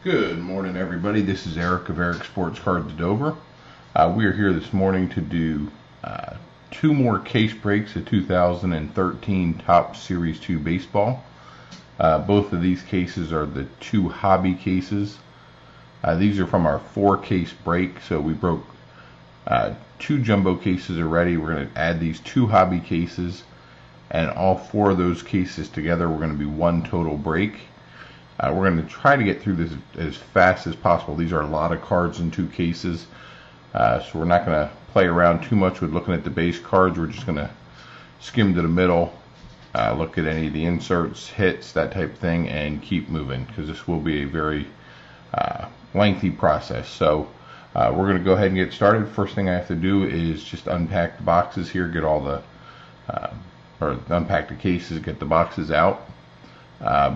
Good morning, everybody. This is Eric of Eric Sports Cards of Dover. We are here this morning to do two more case breaks of 2013 Topps Series 2 baseball. Both of these cases are the two hobby cases. These are from our 4-case break, so we broke two jumbo cases already. We're going to add these two hobby cases, and all 4 of those cases together we're going to be one total break. We're going to try to get through this as fast as possible. These are a lot of cards in 2 cases, so we're not going to play around too much with looking at the base cards. We're just going to skim to the middle, look at any of the inserts, hits, that type of thing, and keep moving, because this will be a very lengthy process. So we're going to go ahead and get started. First thing I have to do is just unpack the boxes here, get all the, or unpack the cases, get the boxes out.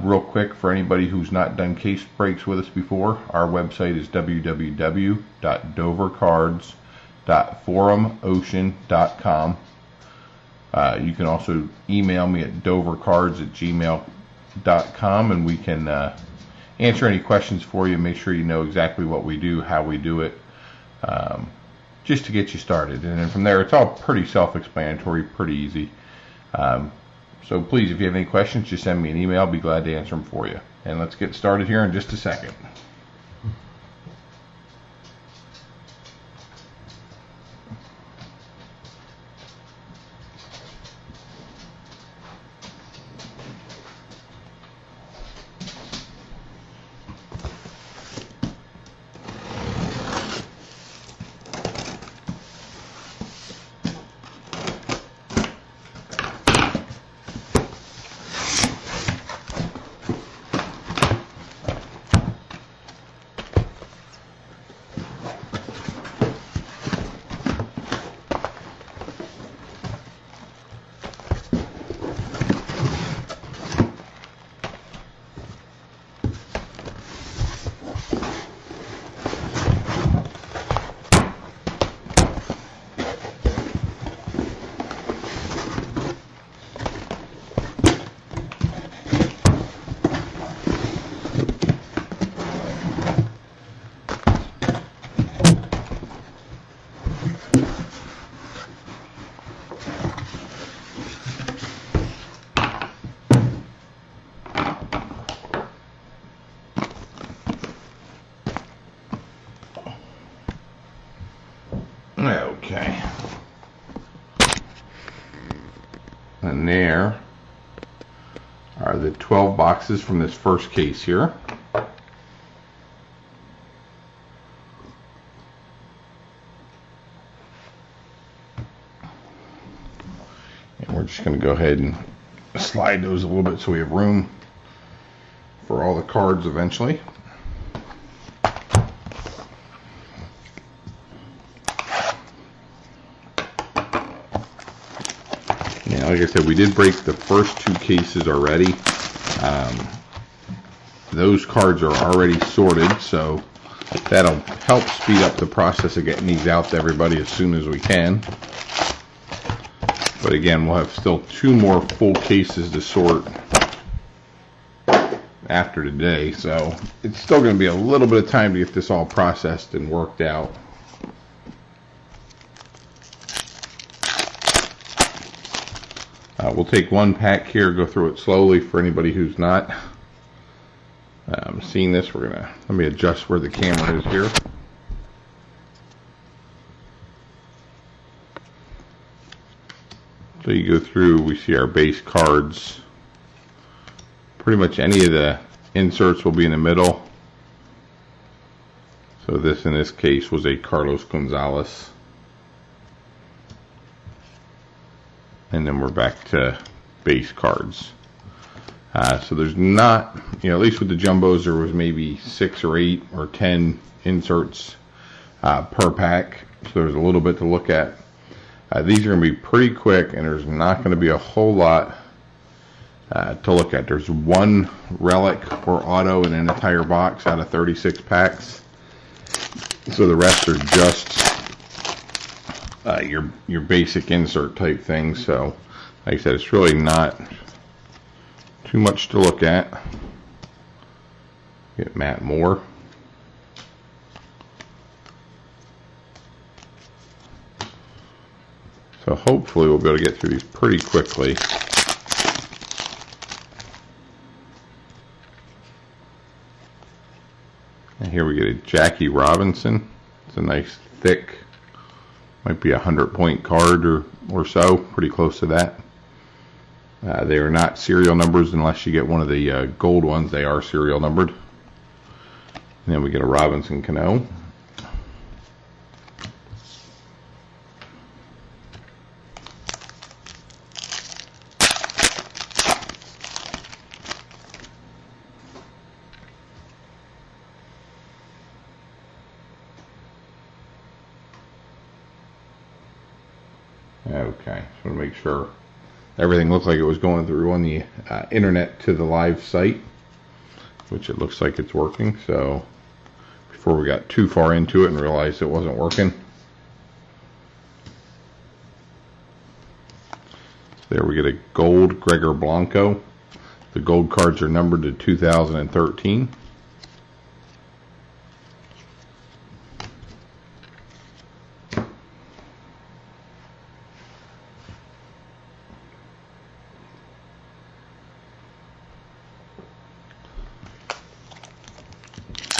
Real quick, for anybody who's not done case breaks with us before, our website is www.dovercards.forumocean.com. You can also email me at dovercards@gmail.com, and we can answer any questions for you, make sure you know exactly what we do, how we do it, just to get you started. And then from there, it's all pretty self-explanatory, pretty easy. So please, if you have any questions, just send me an email. I'll be glad to answer them for you. And let's get started here in just a second. Okay. And there are the 12 boxes from this first case here. And we're just going to go ahead and slide those a little bit so we have room for all the cards eventually. Like I said, we did break the first 2 cases already. Those cards are already sorted, so that'll help speed up the process of getting these out to everybody as soon as we can. But again, we'll have still 2 more full cases to sort after today, so it's still going to be a little bit of time to get this all processed and worked out. We'll take one pack here, go through it slowly for anybody who's not seeing this. Let me adjust where the camera is here. So you go through, we see our base cards. Pretty much any of the inserts will be in the middle. So this, in this case, was a Carlos Gonzalez. And then we're back to base cards. So there's not, at least with the jumbos, there was maybe 6 or 8 or 10 inserts per pack. So there's a little bit to look at. These are going to be pretty quick, and there's not going to be a whole lot to look at. There's 1 relic or auto in an entire box out of 36 packs. So the rest are just your basic insert type things. So like I said, it's really not too much to look at. Get Matt Moore. So hopefully we'll be able to get through these pretty quickly. And here we get a Jackie Robinson. It's a nice thick, might be a 100-point card or so, pretty close to that. They are not serial numbers unless you get one of the gold ones. They are serial numbered. And then we get a Robinson Cano. Okay, just want to make sure everything looked like it was going through on the internet to the live site, which it looks like it's working. So before we got too far into it and realized it wasn't working. There we get a gold Gregor Blanco. The gold cards are numbered to 2013.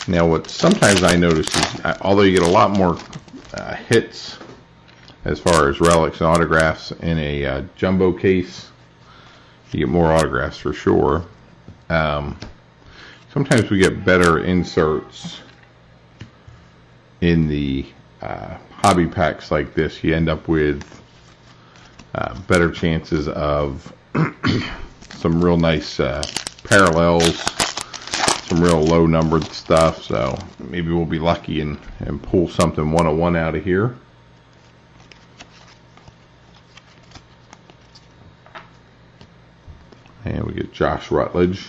Now, what sometimes I notice is, although you get a lot more hits as far as relics and autographs in a jumbo case, you get more autographs for sure. Sometimes we get better inserts in the hobby packs like this. You end up with better chances of some real nice parallels, some real low numbered stuff. So maybe we'll be lucky and pull something 101 out of here. And we get Josh Rutledge.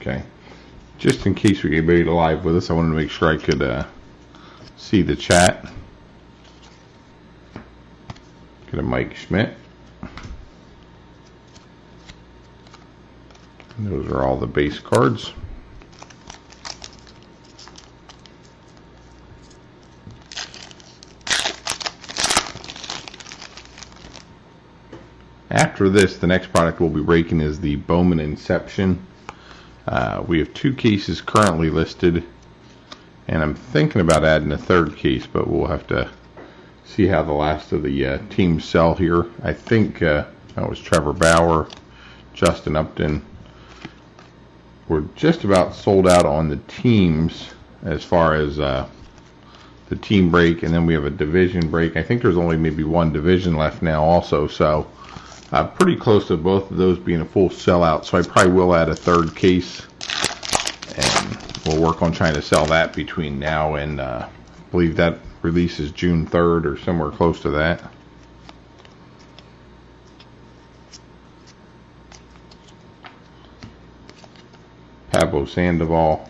Okay, just in case we get anybody live with us, I wanted to make sure I could see the chat. Get a Mike Schmidt. And those are all the base cards. After this, the next product we'll be breaking is the Bowman Inception. We have 2 cases currently listed, and I'm thinking about adding a 3rd case, but we'll have to see how the last of the teams sell here. I think that was Trevor Bauer, Justin Upton. We're just about sold out on the teams as far as the team break, and then we have a division break. I think there's only maybe 1 division left now also, so pretty close to both of those being a full sellout. So I probably will add a 3rd case, and we'll work on trying to sell that between now and I believe that release is June 3rd or somewhere close to that. Pablo Sandoval.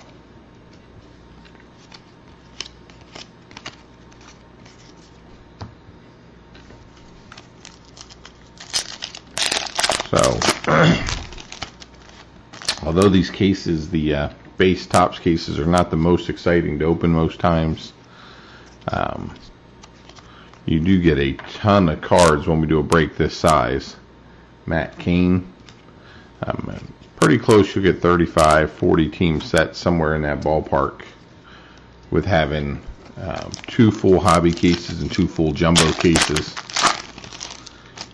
So, although these cases, the base Topps cases, are not the most exciting to open most times, you do get a ton of cards when we do a break this size. Matt Cain, pretty close. You'll get 35, 40 team sets, somewhere in that ballpark, with having 2 full hobby cases and 2 full jumbo cases.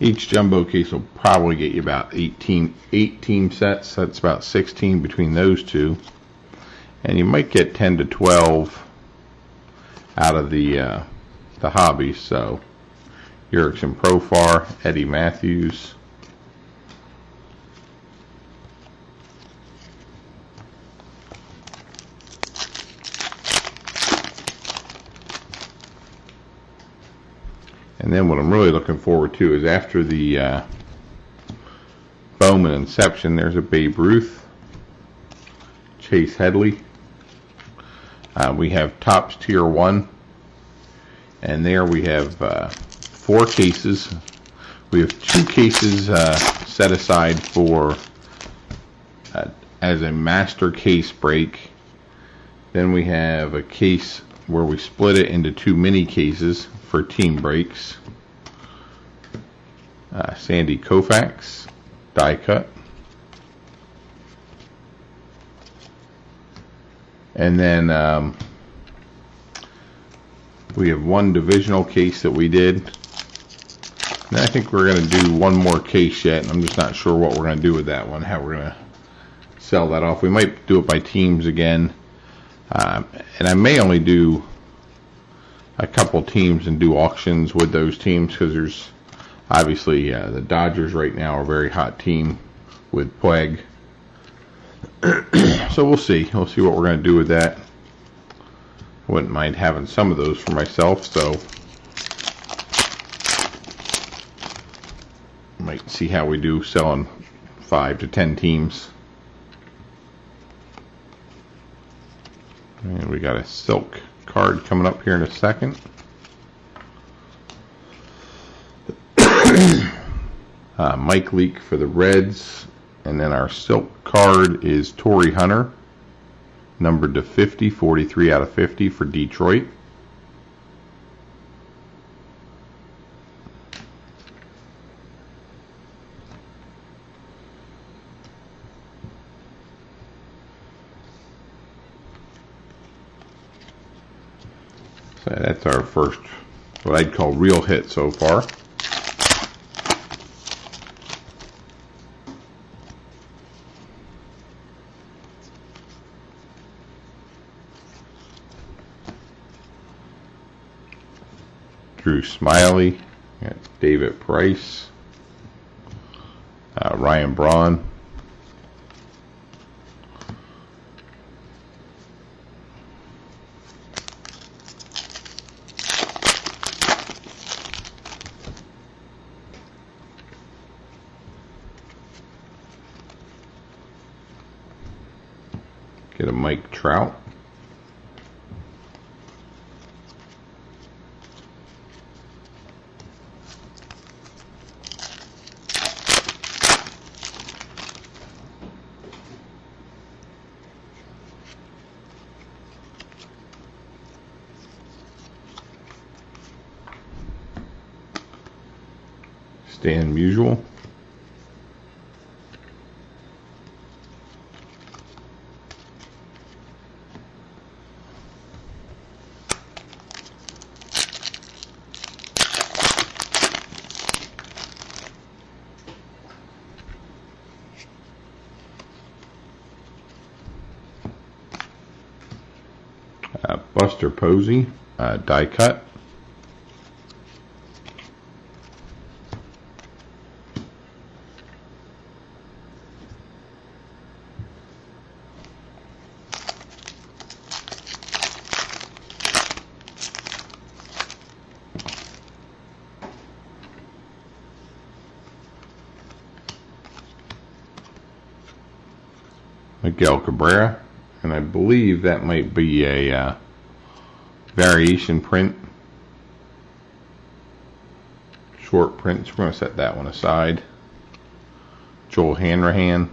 Each jumbo case will probably get you about 8 team sets. That's about 16 between those 2. And you might get 10 to 12 out of the hobby. So, Jurickson Profar, Eddie Matthews. And then what I'm really looking forward to is after the Bowman Inception. There's a Babe Ruth. Chase Headley. We have Topps Tier 1. And there we have 4 cases. We have 2 cases set aside for as a master case break. Then we have a case where we split it into 2 mini cases for team breaks. Sandy Koufax, die cut. And then we have 1 divisional case that we did. And I think we're going to do 1 more case yet, and I'm just not sure what we're going to do with that one, how we're going to sell that off. We might do it by teams again. And I may only do a couple teams and do auctions with those teams, because there's obviously the Dodgers right now are a very hot team with Puig. So we'll see. We'll see what we're going to do with that. I wouldn't mind having some of those for myself, so might see how we do selling 5 to 10 teams. And we got a silk card coming up here in a second. Mike Leake for the Reds. And then our silk card is Torrey Hunter, numbered to 50, 43 out of 50 for Detroit. So that's our first, what I'd call real hit so far. Drew Smiley, David Price, Ryan Braun, get a Mike Trout. Stan Musial. Buster Posey, die cut. Miguel Cabrera, and I believe that might be a variation print, short print, so we're going to set that one aside. Joel Hanrahan,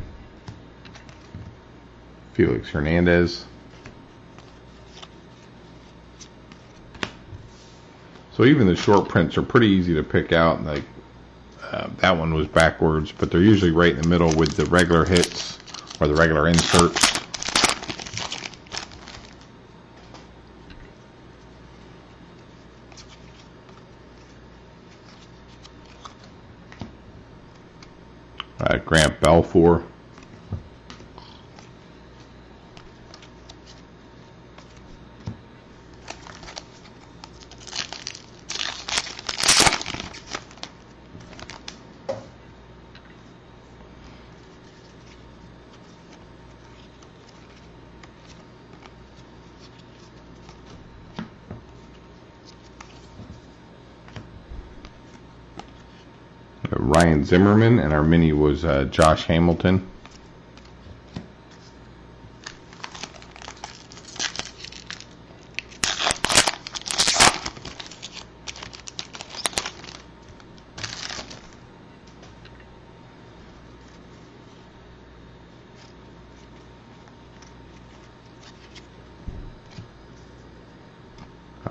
Felix Hernandez. So even the short prints are pretty easy to pick out. Like that one was backwards, but they're usually right in the middle with the regular hits or the regular inserts. Grant Balfour. Ryan Zimmerman, and our mini was Josh Hamilton.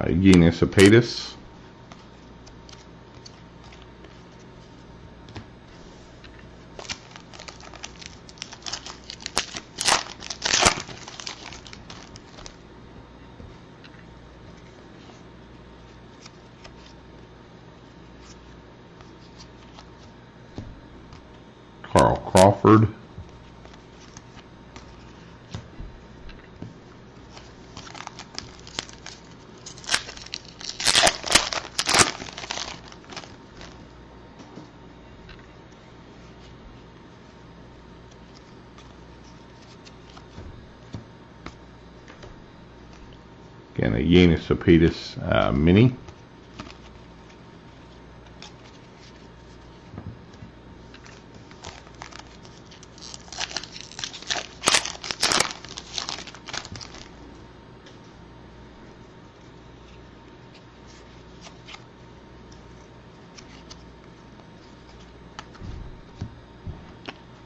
Yenis Apatis. Carl Crawford. Again, a Yenis Apatis mini.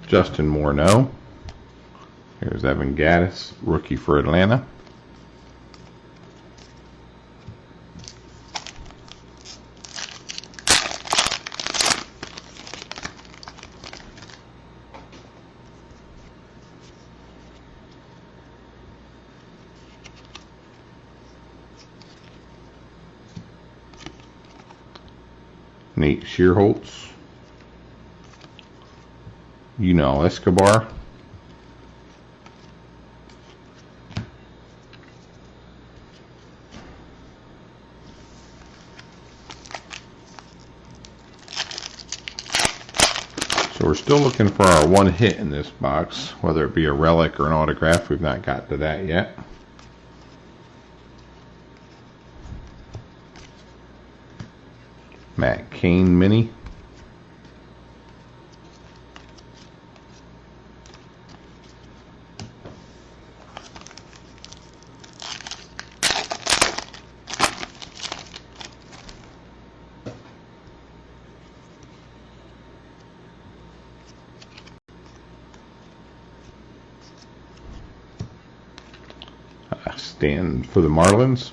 Justin Morneau. Here's Evan Gattis, rookie for Atlanta. Nate Shearholtz. Yunel Escobar. So we're still looking for our one hit in this box, whether it be a relic or an autograph. We've not got to that yet. Matt Cain mini. Stand for the Marlins.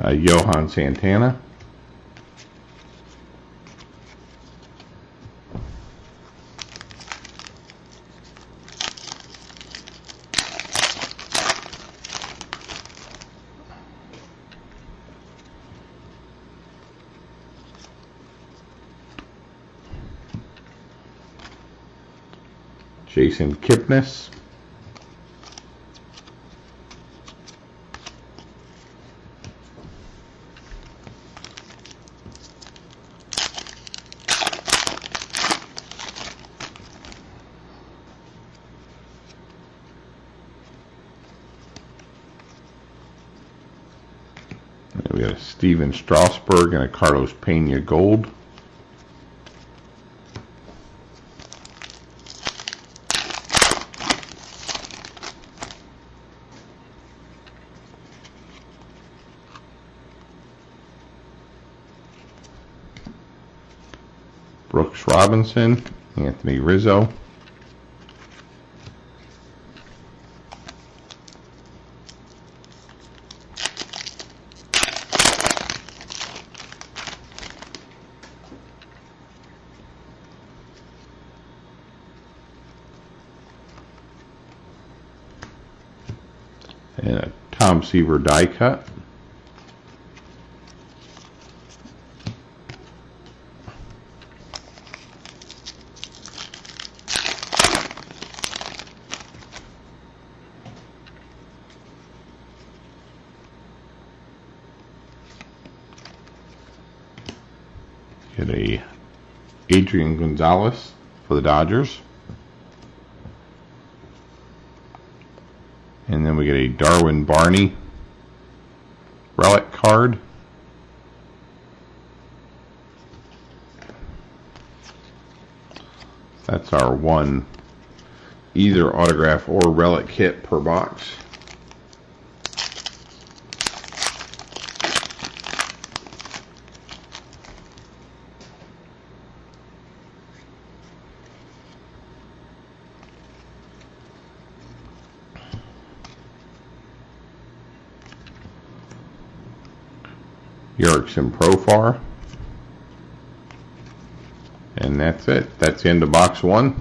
Johan Santana. Jason Kipnis. We got a Steven Strasburg and a Carlos Pena gold. Brooks Robinson, Anthony Rizzo. And a Tom Seaver die cut. Get a Adrian Gonzalez for the Dodgers. And then we get a Darwin Barney relic card. That's our one either autograph or relic kit per box. Yerkes and Profar. And that's it. That's the end of box one.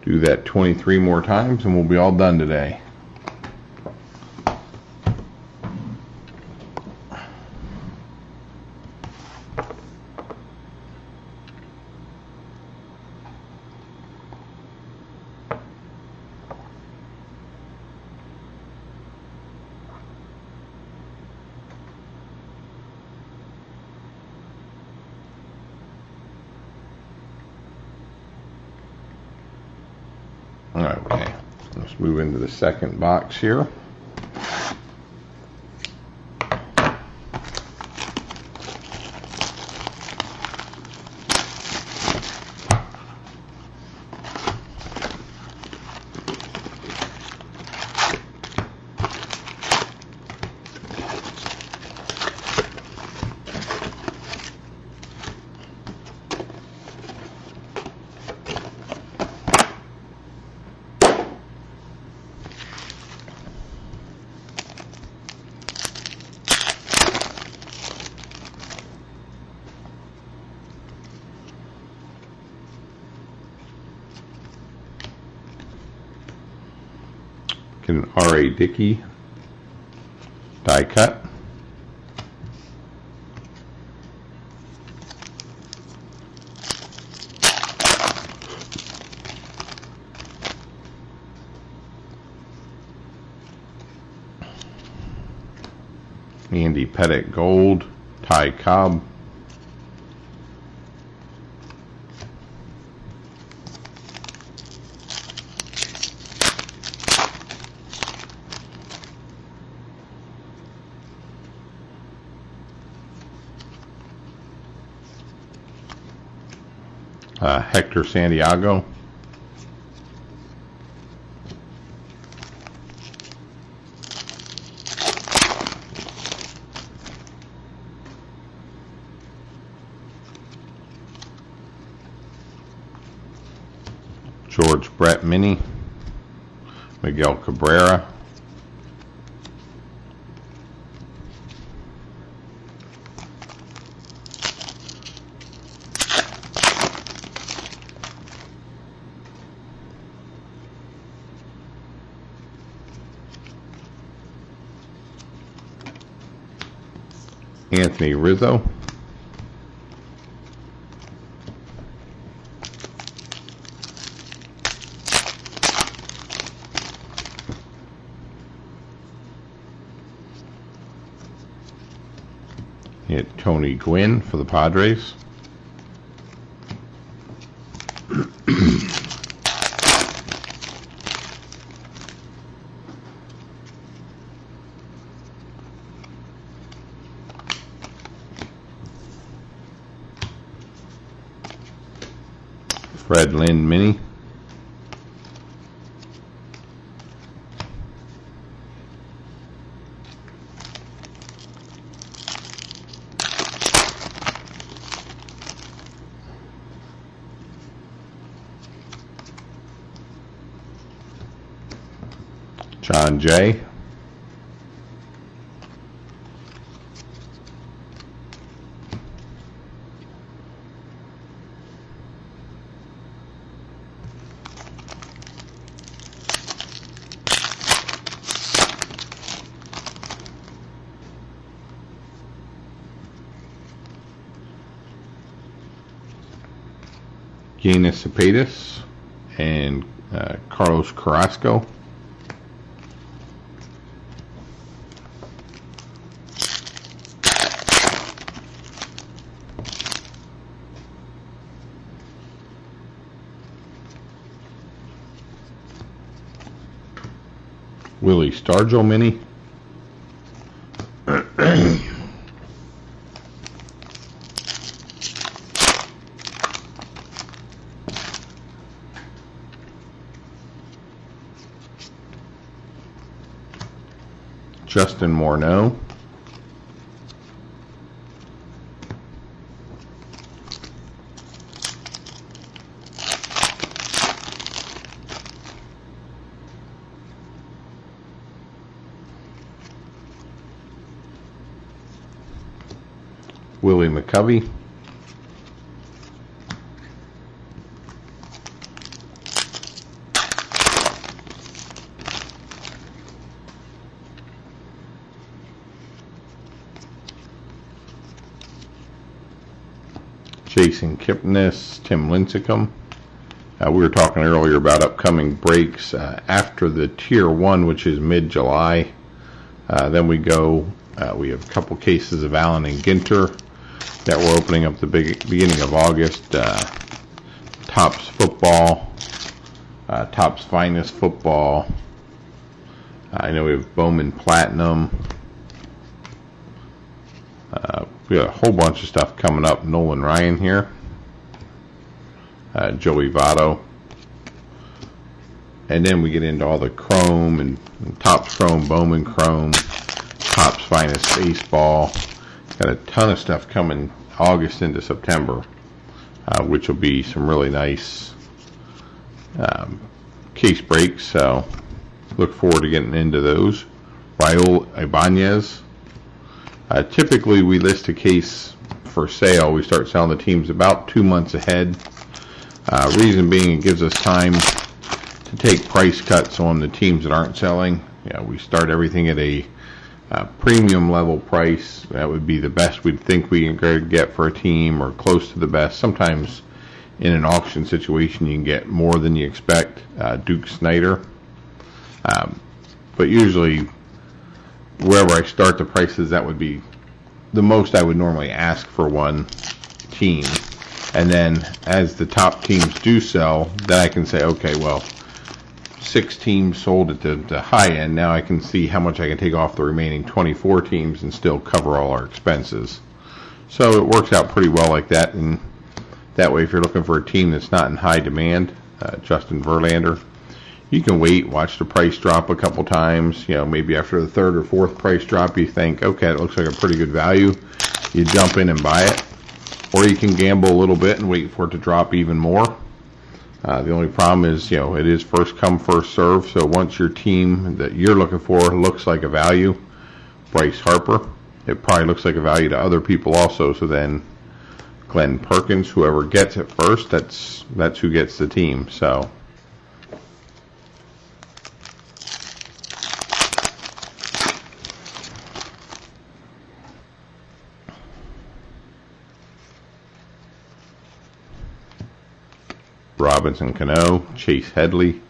Do that 23 more times and we'll be all done today. Okay, let's move into the second box here. Get an R.A. Dickey die cut. Andy Pettitte gold, Ty Cobb. Hector Santiago. George Brett Mini. Miguel Cabrera. Anthony Rizzo. Hit Tony Gwynn for the Padres. Fred Lynn Mini. John Jay. Gaines Cepedas and Carlos Carrasco. Willie Stargell Mini. Justin Morneau. Willie McCovey. Jason Kipnis, Tim Lincecum. We were talking earlier about upcoming breaks after the Tier 1, which is mid-July. Then we have a couple cases of Allen and Ginter that we're opening up the beginning of August. Topps Football, Topps Finest Football. I know we have Bowman Platinum. We got a whole bunch of stuff coming up. Nolan Ryan here. Joey Votto. And then we get into all the Chrome and Topps Chrome, Bowman Chrome, Topps Finest Baseball. Got a ton of stuff coming August into September, which will be some really nice case breaks. So look forward to getting into those. Raul Ibanez. Typically, we list a case for sale. We start selling the teams about 2 months ahead. Reason being, it gives us time to take price cuts on the teams that aren't selling. We start everything at a premium level price. That would be the best we'd think we can get for a team, or close to the best. Sometimes in an auction situation, you can get more than you expect. Duke Snider. But usually, wherever I start the prices, that would be the most I would normally ask for one team. And then as the top teams do sell, then I can say, okay, well, 6 teams sold at the high end. Now I can see how much I can take off the remaining 24 teams and still cover all our expenses. So it works out pretty well like that. And that way, if you're looking for a team that's not in high demand, Justin Verlander, you can wait, watch the price drop a couple times. Maybe after the 3rd or 4th price drop, you think, okay, it looks like a pretty good value. You jump in and buy it. Or you can gamble a little bit and wait for it to drop even more. The only problem is, it is first come, first serve. So once your team that you're looking for looks like a value, Bryce Harper, it probably looks like a value to other people also. So then Glenn Perkins, whoever gets it first, that's who gets the team. So Robinson Cano, Chase Headley.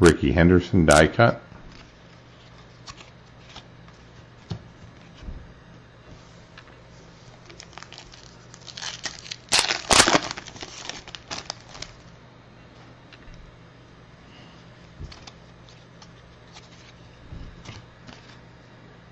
Ricky Henderson, die cut.